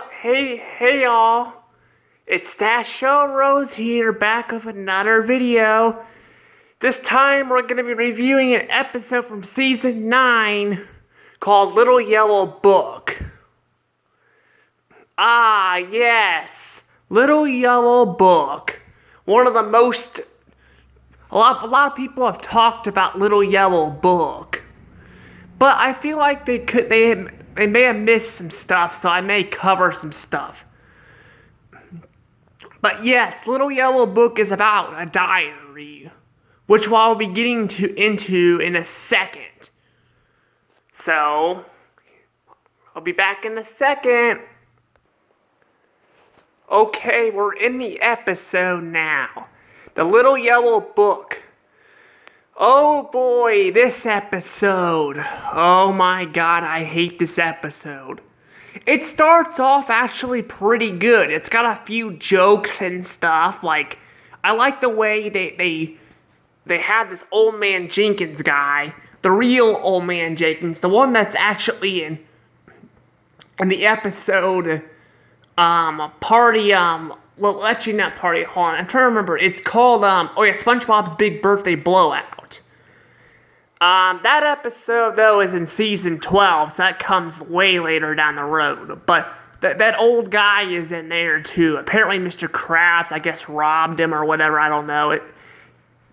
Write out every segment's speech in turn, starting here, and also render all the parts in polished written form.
Hey y'all. It's Stash Rose here, back with another video. This time we're gonna be reviewing an episode from season 9 called Little Yellow Book. Ah, yes. Little Yellow Book. One of the most... A lot of people have talked about Little Yellow Book. But I feel like they may have missed some stuff, so I may cover some stuff. But yes, Little Yellow Book is about a diary, which I'll be getting into in a second. So, I'll be back in a second. Okay, we're in the episode now. The Little Yellow Book. Oh boy, this episode. Oh my god, I hate this episode. It starts off actually pretty good. It's got a few jokes and stuff. Like, I like the way they have this Old Man Jenkins guy. The real Old Man Jenkins. The one that's actually in the episode, party, well, actually not party, hold on, I'm trying to remember. It's called, SpongeBob's Big Birthday Blowout. That episode, though, is in season 12, so that comes way later down the road. But that old guy is in there, too. Apparently, Mr. Krabs, I guess, robbed him or whatever, I don't know.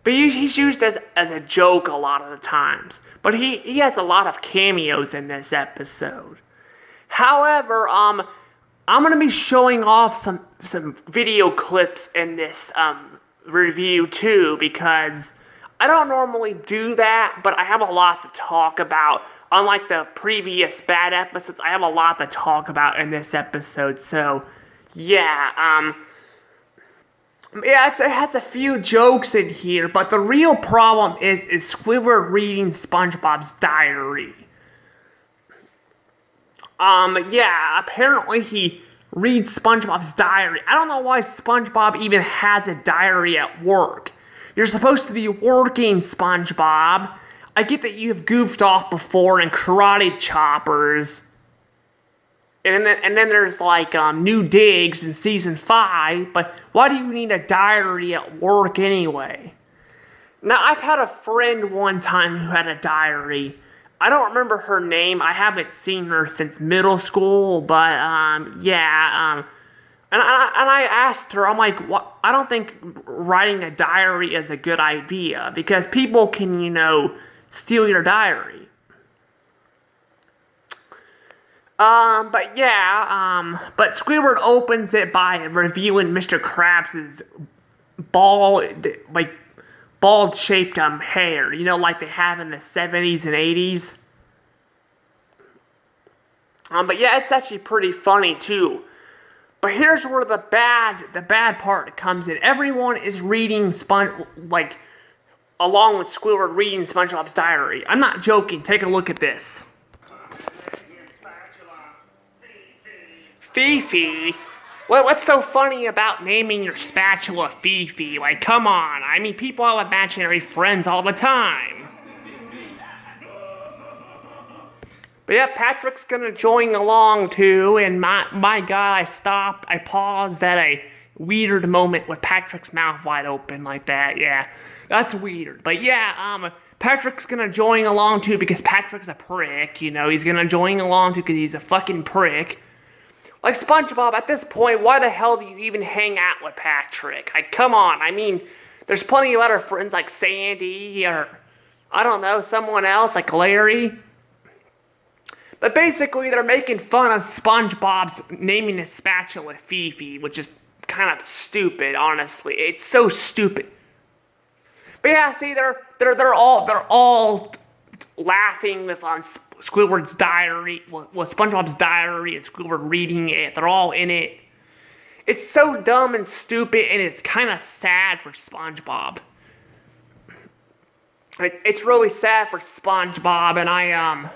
But he's used as a joke a lot of the times. But he has a lot of cameos in this episode. However, I'm going to be showing off some video clips in this review, too, because I don't normally do that, but I have a lot to talk about. Unlike the previous bad episodes, I have a lot to talk about in this episode. So, yeah, it has a few jokes in here, but the real problem is Squidward reading SpongeBob's diary. Yeah, apparently he reads SpongeBob's diary. I don't know why SpongeBob even has a diary at work. You're supposed to be working, SpongeBob. I get that you've goofed off before in Karate Choppers. And then there's like new digs in season 5, but why do you need a diary at work anyway? Now, I've had a friend one time who had a diary. I don't remember her name. I haven't seen her since middle school, but yeah, and I asked her, I'm like, what? I don't think writing a diary is a good idea, because people can, steal your diary. But yeah, but Squidward opens it by reviewing Mr. Krabs' bald-shaped hair, like they have in the 70s and 80s. But yeah, it's actually pretty funny, too. But here's where the bad part comes in. Everyone is reading along with Squidward reading SpongeBob's diary. I'm not joking. Take a look at this. Fifi? What's so funny about naming your spatula Fifi? Like, come on. I mean, people have imaginary friends all the time. But yeah, Patrick's gonna join along too, and my god, I paused at a weird moment with Patrick's mouth wide open like that. Yeah, that's weird. But yeah, Patrick's gonna join along too because Patrick's a prick, he's gonna join along too because he's a fucking prick. Like SpongeBob, at this point, why the hell do you even hang out with Patrick? Like, come on, I mean, there's plenty of other friends like Sandy or, I don't know, someone else like Larry. But basically, they're making fun of SpongeBob's naming his spatula Fifi, which is kind of stupid, honestly. It's so stupid. But yeah, see, they're all laughing with Squidward's diary, SpongeBob's diary, and Squidward reading it. They're all in it. It's so dumb and stupid, and it's kind of sad for SpongeBob. It's really sad for SpongeBob, and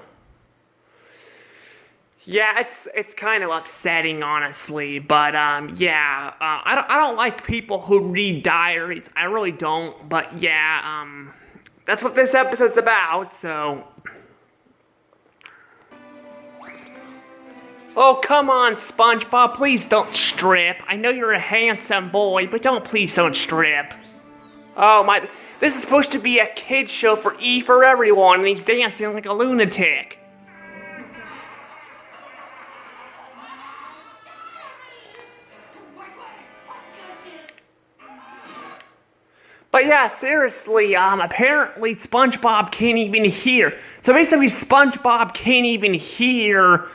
yeah, it's kind of upsetting, honestly, but, yeah, I don't like people who read diaries, I really don't, but, yeah, that's what this episode's about, so... Oh, come on, SpongeBob, please don't strip. I know you're a handsome boy, but please don't strip. Oh my, this is supposed to be a kid's show for everyone, and he's dancing like a lunatic. But yeah, seriously, apparently SpongeBob can't even hear. So basically, SpongeBob can't even hear,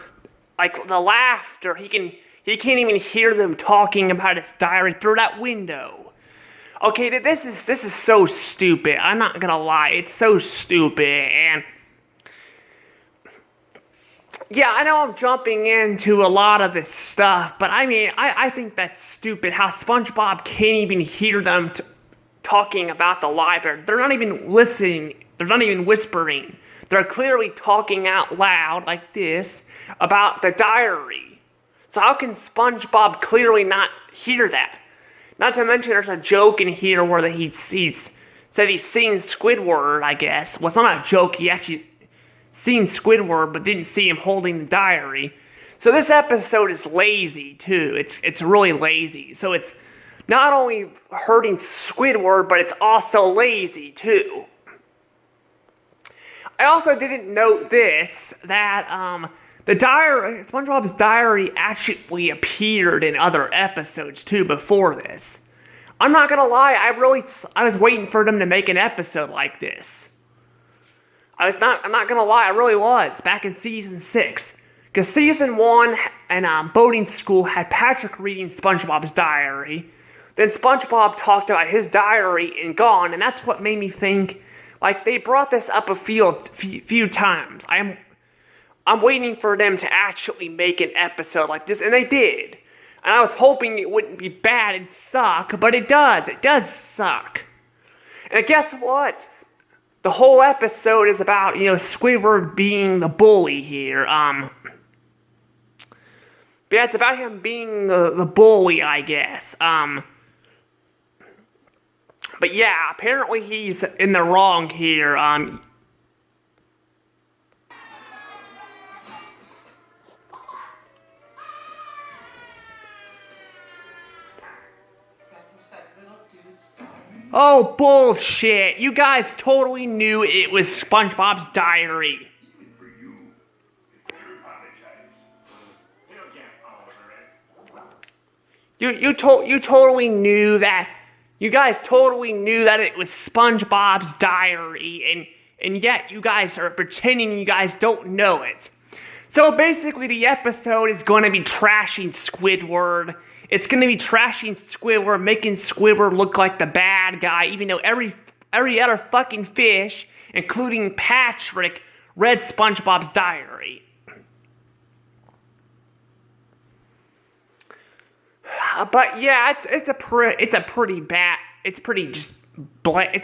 like, the laughter. He can't even hear them talking about his diary through that window. Okay, this is so stupid. I'm not gonna lie, it's so stupid. And yeah, I know I'm jumping into a lot of this stuff, but I mean, I think that's stupid. How SpongeBob can't even hear them talking about the library. They're not even listening. They're not even whispering. They're clearly talking out loud like this about the diary. So how can SpongeBob clearly not hear that? Not to mention there's a joke in here where he said he's seen Squidward, I guess. Well, it's not a joke. He actually seen Squidward but didn't see him holding the diary. So this episode is lazy too. It's really lazy. So it's not only hurting Squidward, but it's also lazy, too. I also didn't note this, that, SpongeBob's diary actually appeared in other episodes, too, before this. I'm not gonna lie, I was waiting for them to make an episode like this. I'm not gonna lie, I really was, back in Season 6. Because Season 1 and Boating School had Patrick reading SpongeBob's diary. Then SpongeBob talked about his diary and gone, and that's what made me think, like, they brought this up a few times. I'm waiting for them to actually make an episode like this, and they did. And I was hoping it wouldn't be bad and suck, but it does. It does suck. And guess what? The whole episode is about, Squidward being the bully here. But yeah, it's about him being the bully, I guess. But yeah, apparently he's in the wrong here. Oh, bullshit. You guys totally knew it was SpongeBob's diary. Even for you, I apologize. You totally knew that. You guys totally knew that it was SpongeBob's diary, and yet you guys are pretending you guys don't know it. So basically the episode is going to be trashing Squidward. It's going to be trashing Squidward, making Squidward look like the bad guy, even though every other fucking fish, including Patrick, read SpongeBob's diary. But yeah, it's a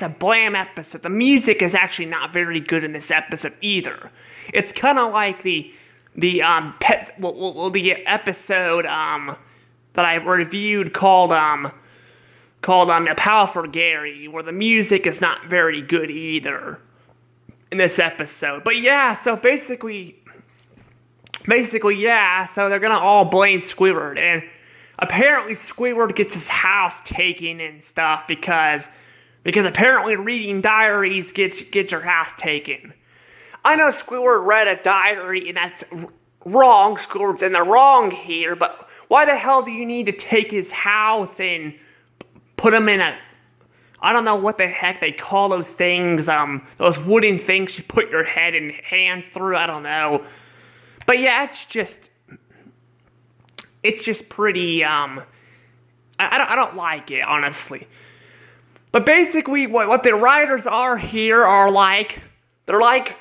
blam episode. The music is actually not very good in this episode either. It's kind of like the episode that I reviewed called A Pal for Gary, where the music is not very good either in this episode. But yeah, so basically yeah, so they're gonna all blame Squidward, and apparently Squidward gets his house taken and stuff because apparently reading diaries gets your house taken. I know Squidward read a diary and that's wrong. Squidward's in the wrong here, but why the hell do you need to take his house and put him in I don't know what the heck they call those things, those wooden things you put your head and hands through, I don't know. But yeah, it's just pretty, I don't like it, honestly. But basically, what the writers are here are like, they're like,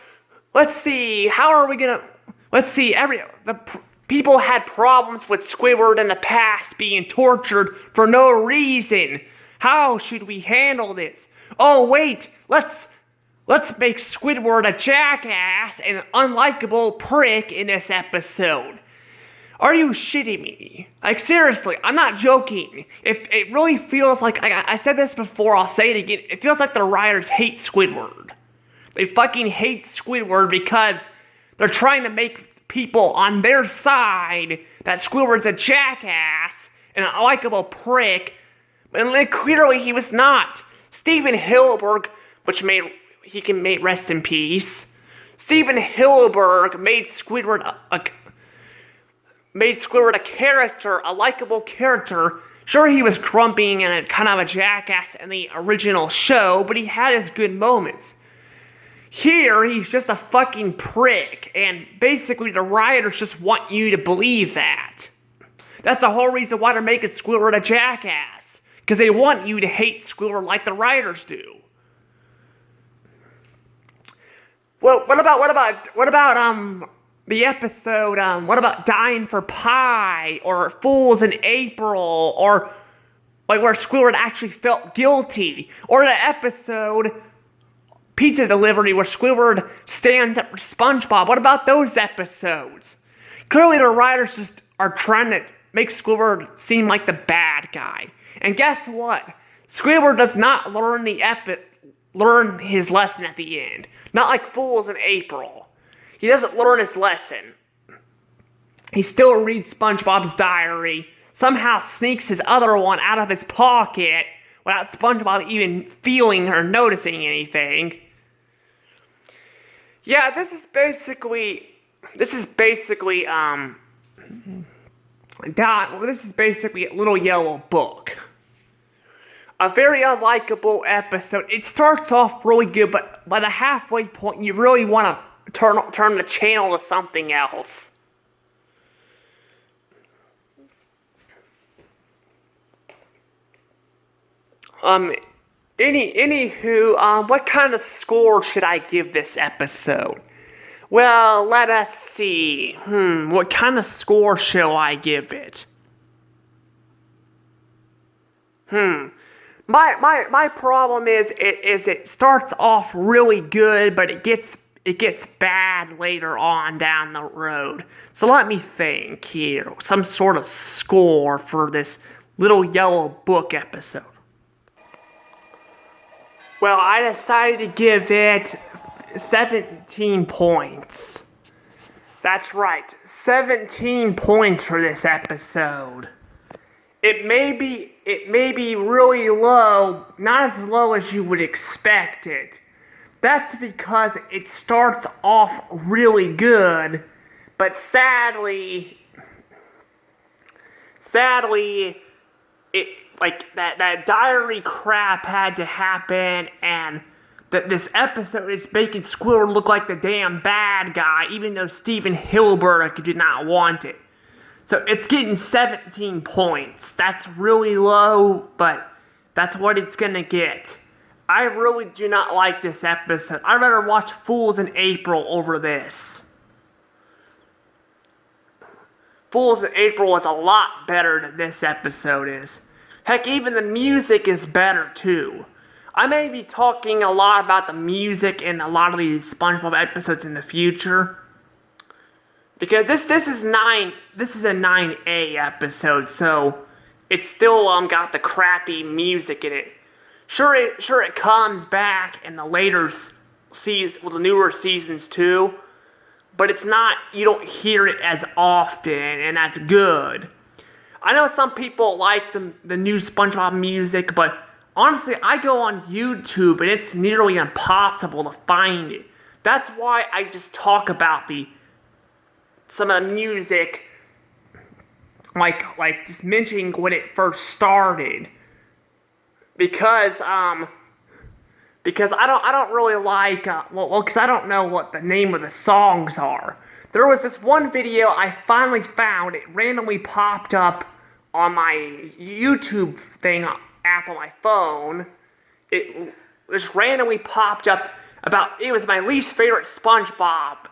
let's see, people had problems with Squidward in the past being tortured for no reason. How should we handle this? Oh wait, let's make Squidward a jackass and an unlikable prick in this episode. Are you shitting me? Like, seriously, I'm not joking. It really feels like, I said this before, I'll say it again, it feels like the writers hate Squidward. They fucking hate Squidward because they're trying to make people on their side that Squidward's a jackass and a likable prick, and then clearly he was not. Stephen Hillenburg, he can make rest in peace. Stephen Hillenburg made Squidward a character, a likable character. Sure, he was grumpy and kind of a jackass in the original show, but he had his good moments. Here, he's just a fucking prick, and basically the writers just want you to believe that. That's the whole reason why they're making Squidward a jackass, because they want you to hate Squidward like the writers do. Well, what about the episode, what about Dying for Pie, or Fools in April, or like where Squidward actually felt guilty, or the episode Pizza Delivery where Squidward stands up for SpongeBob? What about those episodes? Clearly the writers just are trying to make Squidward seem like the bad guy. And guess what? Squidward does not learn his lesson at the end. Not like Fools in April. He doesn't learn his lesson. He still reads SpongeBob's diary, somehow sneaks his other one out of his pocket without SpongeBob even feeling or noticing anything. Yeah, this is basically a Little Yellow Book. A very unlikable episode. It starts off really good, but by the halfway point, you really want to turn the channel to something else. Anywho, what kind of score should I give this episode? Well, let us see. What kind of score shall I give it? My problem is it starts off really good, but it gets bad later on down the road. So let me think here. Some sort of score for this Little Yellow Book episode. Well, I decided to give it 17 points. That's right, 17 points for this episode. It may be really low, not as low as you would expect it. That's because it starts off really good, but sadly, it like that diary crap had to happen, and that this episode is making Squidward look like the damn bad guy, even though Stephen Hillenburg did not want it. So it's getting 17 points. That's really low, but that's what it's gonna get. I really do not like this episode. I'd rather watch Fools in April over this. Fools in April is a lot better than this episode is. Heck, even the music is better too. I may be talking a lot about the music in a lot of these SpongeBob episodes in the future, because this is a 9A episode, so it's still got the crappy music in it. Sure it comes back in the later the newer seasons too, but it's not, you don't hear it as often, and that's good. I know some people like the new SpongeBob music, but honestly, I go on YouTube and it's nearly impossible to find it. That's why I just talk about some of the music, like just mentioning when it first started, because I don't really like because I don't know what the name of the songs are. There was this one video I finally found. It randomly popped up on my YouTube app on my phone. It just randomly popped up it was my least favorite SpongeBob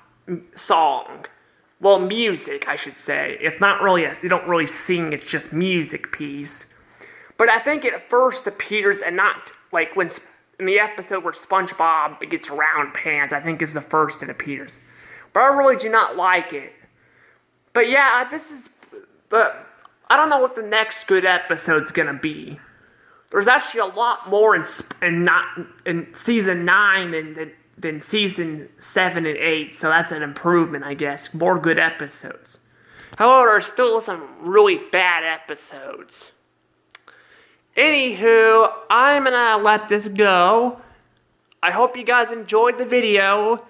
song. Well, music, I should say. It's not really you don't really sing, it's just music piece. But I think it first appears, and not like when in the episode where SpongeBob gets round pants, I think is the first it appears. But I really do not like it. But yeah, I don't know what the next good episode's gonna be. There's actually a lot more in season 9 than than season 7 and 8, so that's an improvement, I guess. More good episodes. However, there's still some really bad episodes. Anywho, I'm gonna let this go. I hope you guys enjoyed the video.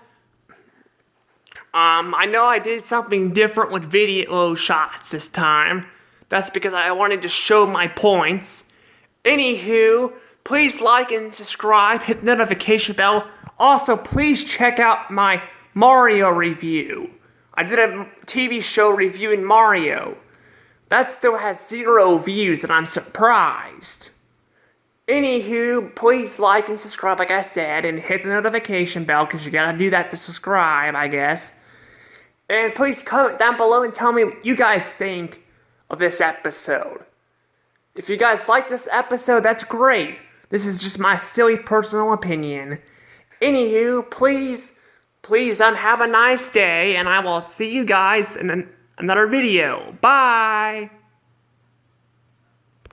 I know I did something different with video shots this time. That's because I wanted to show my points. Anywho, please like and subscribe, hit the notification bell. Also, please check out my Mario review. I did a TV show reviewing Mario. That still has 0 views and I'm surprised. Anywho, please like and subscribe like I said and hit the notification bell because you gotta do that to subscribe, I guess. And please comment down below and tell me what you guys think of this episode. If you guys like this episode, that's great. This is just my silly personal opinion. Anywho, please have a nice day, and I will see you guys in another video. Bye!